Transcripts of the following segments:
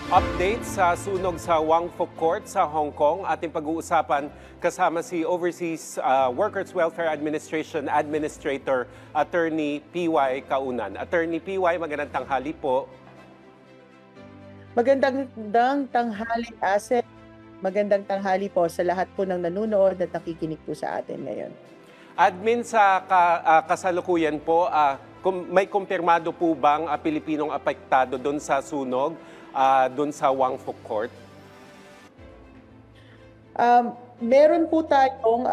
Update sa sunog sa Wang Fuk Court sa Hong Kong. Ating pag-uusapan kasama si Overseas Workers Welfare Administration Administrator Attorney P.Y. Kaunan. Attorney P.Y., magandang tanghali po. Magandang tanghali, Asset. Magandang tanghali po sa lahat po ng nanonood at nakikinig po sa atin ngayon. Admin, sa kasalukuyan po, may kumpirmado po bang Pilipinong apektado doon sa sunog, doon sa Wang Fuk Court? Meron po tayong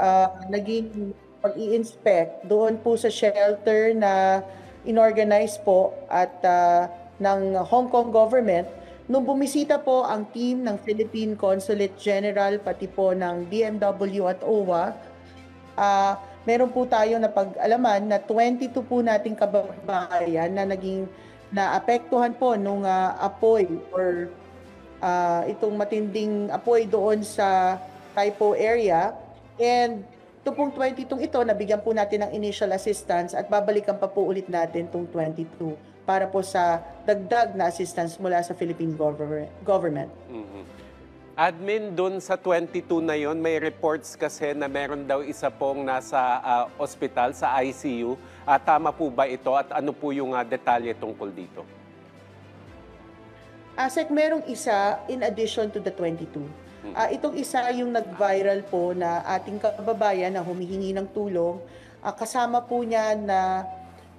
naging pag-i-inspect doon po sa shelter na inorganize po at ng Hong Kong government. Nung bumisita po ang team ng Philippine Consulate General, pati po ng DMW at OWA, meron po tayo na pag-alaman na 22 po nating kababayan na naging naapektuhan po nung apoy or itong matinding apoy doon sa Taipo area. And ito pong 22 ito, nabigyan po natin ng initial assistance at babalikan pa po ulit natin itong 22 para po sa dagdag na assistance mula sa Philippine government. Admin, doon sa 22 na yon, may reports kasi na meron daw isa pong nasa ospital sa ICU. Tama po ba ito at ano po yung detalye tungkol dito? Asek, merong isa in addition to the 22. Itong isa yung nag-viral po na ating kababayan na humihingi ng tulong. Kasama po niya na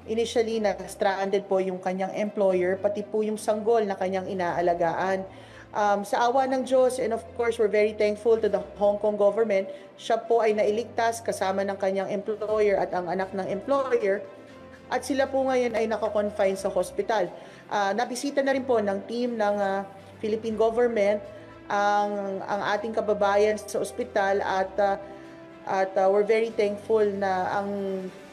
initially na-stranded po yung kanyang employer, pati po yung sanggol na kanyang inaalagaan. Sa awa ng Diyos, and of course, we're very thankful to the Hong Kong government, siya po ay nailigtas kasama ng kanyang employer at ang anak ng employer. At sila po ngayon ay nakakonfine sa hospital. Nabisita na rin po ng team ng Philippine government ang ating kababayan sa ospital at we're very thankful na ang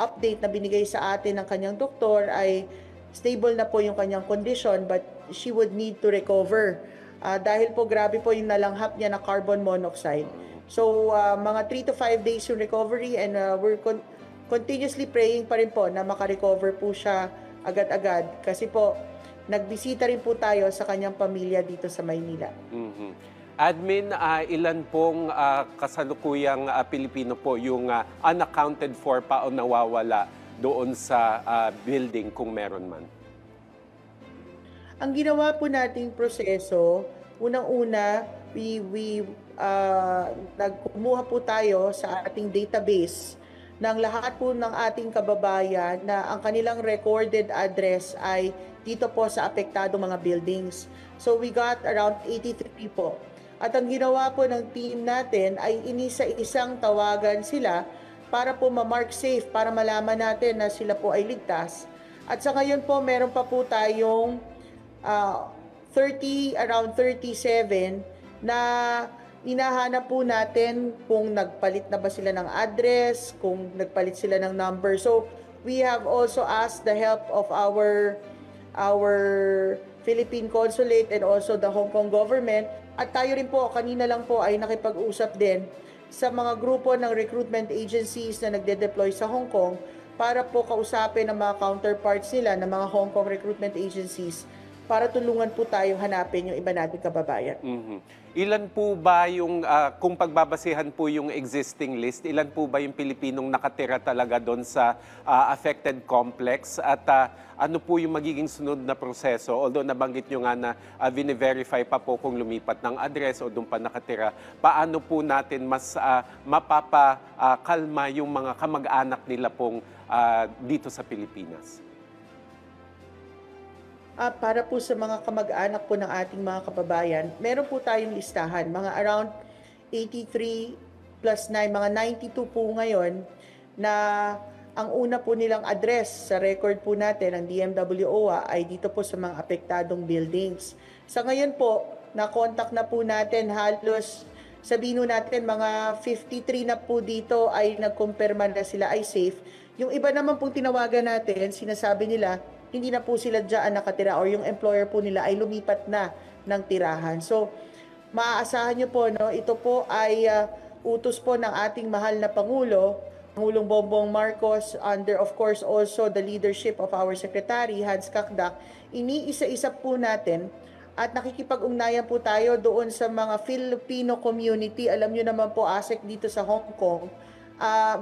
update na binigay sa atin ng kanyang doktor ay stable na po yung kanyang condition but she would need to recover. Dahil po grabe po yung nalanghap niya na carbon monoxide. So mga 3 to 5 days yung recovery and we're continuously praying pa rin po na makarecover po siya agad-agad. Kasi po nagbisita rin po tayo sa kanyang pamilya dito sa Maynila. Admin, ilan pong kasalukuyang Pilipino po yung unaccounted for pa o nawawala doon sa building kung meron man? Ang ginawa po nating proseso, unang-una, nagkumuha po tayo sa ating database ng lahat po ng ating kababayan na ang kanilang recorded address ay dito po sa apektadong mga buildings. So we got around 83 po. At ang ginawa po ng team natin ay inisa-isang tawagan sila para po ma-mark safe, para malaman natin na sila po ay ligtas. At sa ngayon po, meron pa po tayong around 37 na hinahanap po natin kung nagpalit na ba sila ng address, kung nagpalit sila ng number. So we have also asked the help of our Philippine Consulate and also the Hong Kong government. At tayo rin po, kanina lang po ay nakipag-usap din sa mga grupo ng recruitment agencies na nagde-deploy sa Hong Kong para po kausapin ang mga counterparts nila ng mga Hong Kong recruitment agencies para tulungan po tayong hanapin yung iba nating kababayan. Ilan po ba yung, kung pagbabasihan po yung existing list, ilan po ba yung Pilipinong nakatira talaga doon sa affected complex? At ano po yung magiging sunod na proseso? Although nabanggit nyo nga na vini-verify pa po kung lumipat ng address o doon pa nakatira, paano po natin mas mapapakalma yung mga kamag-anak nila pong dito sa Pilipinas? Para po sa mga kamag-anak po ng ating mga kababayan, meron po tayong listahan, mga around 83 plus 9, mga 92 po ngayon na ang una po nilang address sa record po natin ng DMW OWA ay dito po sa mga apektadong buildings. Sa ngayon po, na-contact na po natin halos, sabihin natin mga 53 na po dito ay nagkumpirma na sila ay safe. Yung iba naman pong tinawagan natin, sinasabi nila, hindi na po sila dyan nakatira or yung employer po nila ay lumipat na ng tirahan. So, maaasahan nyo po, no, ito po ay utos po ng ating mahal na Pangulo, Pangulong Bongbong Marcos, under of course also the leadership of our Secretary, Hans Kakdak. Iniisa-isa po natin at nakikipag-ugnayan po tayo doon sa mga Filipino community. Alam niyo naman po, ASEC dito sa Hong Kong,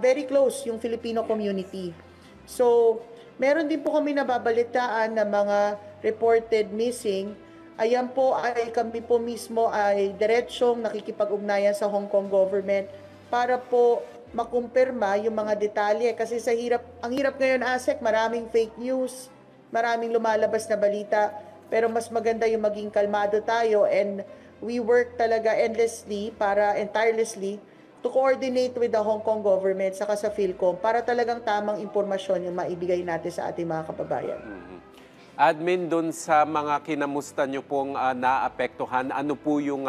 very close yung Filipino community. So, meron din po kami nababalitaan na mga reported missing. Ayan po ay kami po mismo ay diretsyong nakikipag-ugnayan sa Hong Kong government para po makumpirma yung mga detalye. Kasi ang hirap ngayon, ASEC, maraming fake news, maraming lumalabas na balita, pero mas maganda yung maging kalmado tayo, and we work talaga tirelessly to coordinate with the Hong Kong government saka sa PhilCom para talagang tamang impormasyon yung maibigay natin sa ating mga kababayan. Admin, dun sa mga kinamusta nyo pong naapektuhan, ano po yung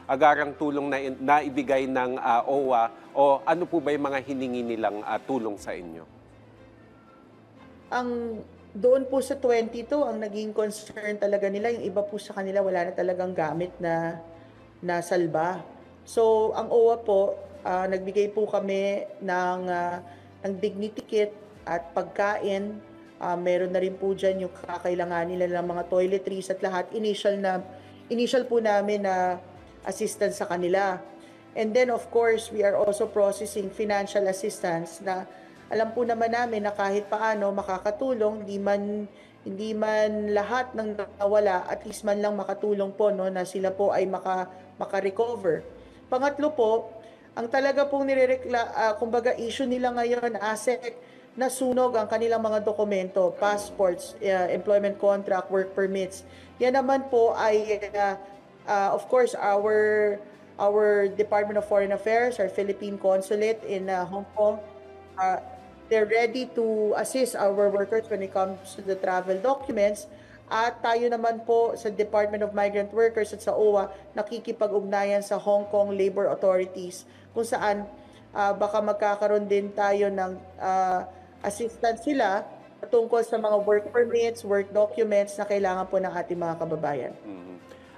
agarang tulong na naibigay ng OWA, o ano po ba yung mga hiningi nilang tulong sa inyo? Doon po sa 22, ang naging concern talaga nila, yung iba po sa kanila wala na talagang gamit na salba. So, ang OWA po, nagbigay po kami ng dignity kit at pagkain. Meron na rin po dyan yung kakailangan nila ng mga toiletries at lahat. Initial po namin na assistance sa kanila. And then, of course, we are also processing financial assistance na alam po naman namin na kahit paano makakatulong, hindi man lahat ng nawala, at least man lang makatulong po, no, na sila po ay maka-recover. Pangatlo po, ang talaga pong kumbaga issue nila ngayon, ASEC, nasunog ang kanilang mga dokumento, passports, employment contract, work permits. Yan naman po ay, of course, our Department of Foreign Affairs, our Philippine Consulate in Hong Kong, they're ready to assist our workers when it comes to the travel documents. At tayo naman po sa Department of Migrant Workers at sa OWA, nakikipag-ugnayan sa Hong Kong Labor Authorities kung saan baka magkakaroon din tayo ng assistance sila tungkol sa mga work permits, work documents na kailangan po ng ating mga kababayan.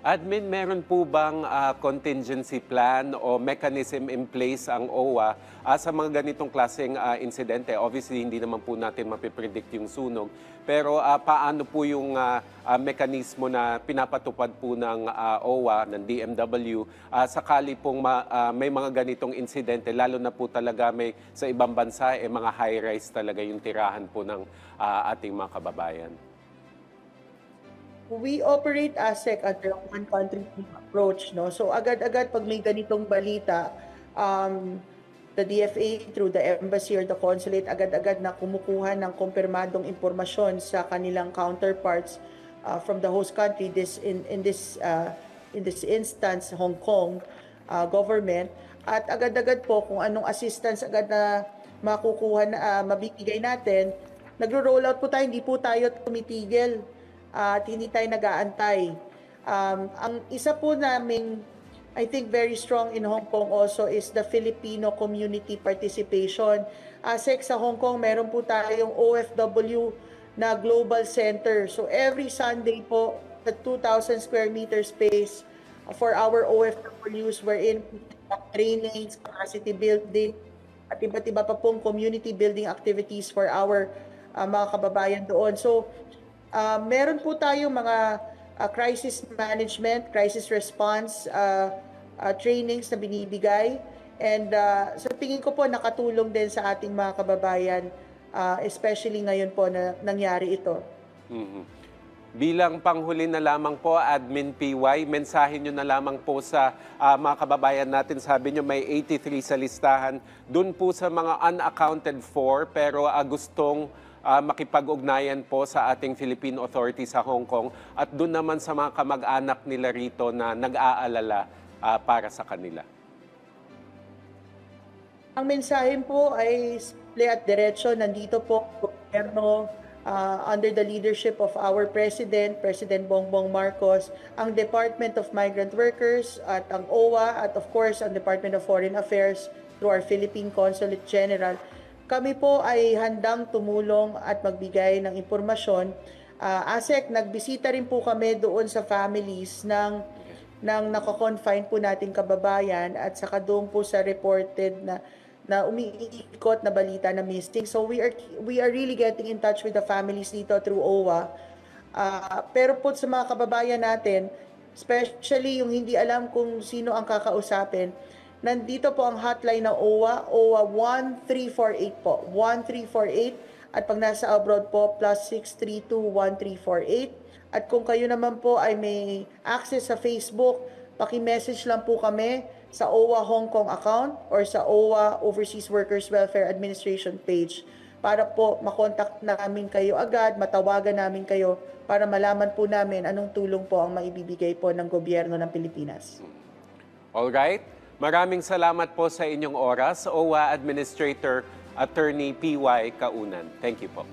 Admin, meron po bang contingency plan o mechanism in place ang OWA sa mga ganitong klaseng insidente? Obviously, hindi naman po natin mapipredict yung sunog. Pero paano po yung mekanismo na pinapatupad po ng OWA, ng DMW, sakali pong may mga ganitong insidente, lalo na po talaga may sa ibang bansa, mga high-rise talaga yung tirahan po ng ating mga kababayan? We operate ASEC under one country approach, no? So agad-agad pag may ganitong balita, the DFA through the embassy or the consulate agad-agad na kumukuha ng kumpirmadong impormasyon sa kanilang counterparts from the host country, in this instance Hong Kong government, at agad-agad po kung anong assistance agad na makukuha na mabibigay natin. Nagro-roll out po tayo, hindi po tayo tumitigil at hindi tayo nag-aantay. Ang isa po naming, I think, very strong in Hong Kong also is the Filipino community participation. ASEC sa Hong Kong, meron po tayong OFW na global center. So every Sunday po, the 2,000 square meter space for our OFWs, wherein trainings, capacity building, at iba't iba pa pong community building activities for our mga kababayan doon. So, meron po tayong mga crisis management, crisis response trainings na binibigay. And sa tingin ko po nakatulong din sa ating mga kababayan, especially ngayon po na nangyari ito. Bilang panghuli na lamang po, Admin PY, mensahe nyo na lamang po sa mga kababayan natin. Sabi nyo may 83 sa listahan. Doon po sa mga unaccounted for, pero gustong makipag-ugnayan po sa ating Philippine authorities sa Hong Kong, at doon naman sa mga kamag-anak nila rito na nag-aalala para sa kanila. Ang mensahe po ay simple at diretso. Nandito po ang gobyerno under the leadership of our President Bongbong Marcos, ang Department of Migrant Workers at ang OWA, at of course ang Department of Foreign Affairs through our Philippine Consulate General. Kami po ay handang tumulong at magbigay ng impormasyon. ASEC, nagbisita rin po kami doon sa families ng nako-confine po nating kababayan, at saka doon po sa reported na umiikot na balita na missing. So we are really getting in touch with the families dito through OWA. Pero po sa mga kababayan natin, especially yung hindi alam kung sino ang kakausapin, nandito po ang hotline ng OWA, OWA 1348 po, 1348. At pag nasa abroad po, +632-1348. At kung kayo naman po ay may access sa Facebook, paki-message lang po kami sa OWA Hong Kong account or sa OWA Overseas Workers Welfare Administration page para po makontak namin kayo agad, matawagan namin kayo para malaman po namin anong tulong po ang maibibigay po ng gobyerno ng Pilipinas. Alright. Maraming salamat po sa inyong oras, OWA Administrator Attorney P.Y. Kaunan. Thank you po.